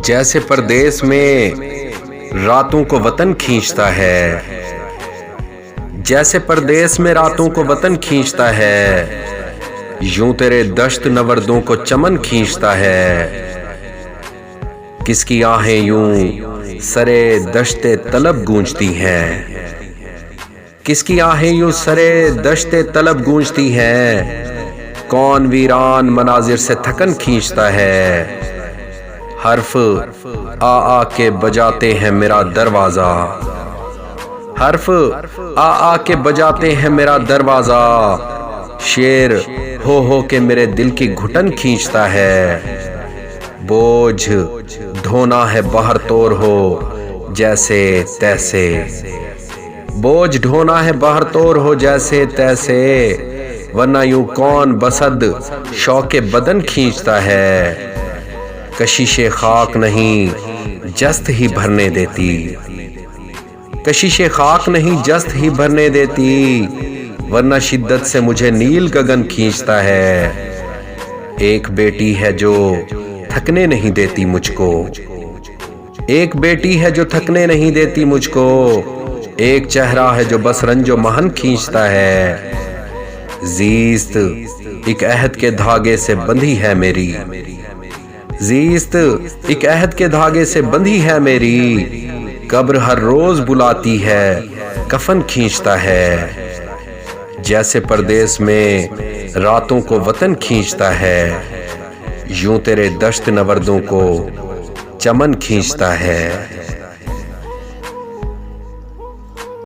جیسے پردیس میں راتوں کو وطن کھینچتا ہے، جیسے پردیس میں راتوں کو وطن کھینچتا ہے، یوں تیرے دشت نوردوں کو چمن کھینچتا ہے۔ کس کی آہیں یوں سرے دشت طلب گونجتی ہیں، کس کی آہیں یوں سرے دشت طلب گونجتی ہیں، کون ویران مناظر سے تھکن کھینچتا ہے۔ حرف آ آ کے بجاتے ہیں میرا دروازہ، حرف آ آ کے بجاتے ہیں میرا دروازہ، شعر ہو کے میرے دل کی گھٹن کھینچتا ہے۔ بوجھ ڈھونا ہے باہر طور ہو جیسے تیسے، بوجھ ڈھونا ہے باہر طور ہو جیسے تیسے، ورنہ یوں کون بسد شوق بدن کھینچتا ہے۔ کشش خاک نہیں جست ہی بھرنے دیتی، کشش خاک نہیں جست ہی بھرنے دیتی، ورنہ شدت سے مجھے نیل گگن کھینچتا ہے۔ ایک بیٹی ہے جو تھکنے نہیں دیتی مجھ کو، ایک بیٹی ہے جو تھکنے نہیں دیتی مجھ کو، ایک چہرہ ہے جو بس رنج و محن کھینچتا ہے۔ زیست ایک عہد کے دھاگے سے بندھی ہے میری، زیست ایک عہد کے دھاگے سے بندھی ہے میری، قبر ہر روز بلاتی ہے کفن کھینچتا ہے۔ جیسے پردیس میں راتوں کو وطن کھینچتا ہے، یوں تیرے دشت نوردوں کو چمن کھینچتا ہے۔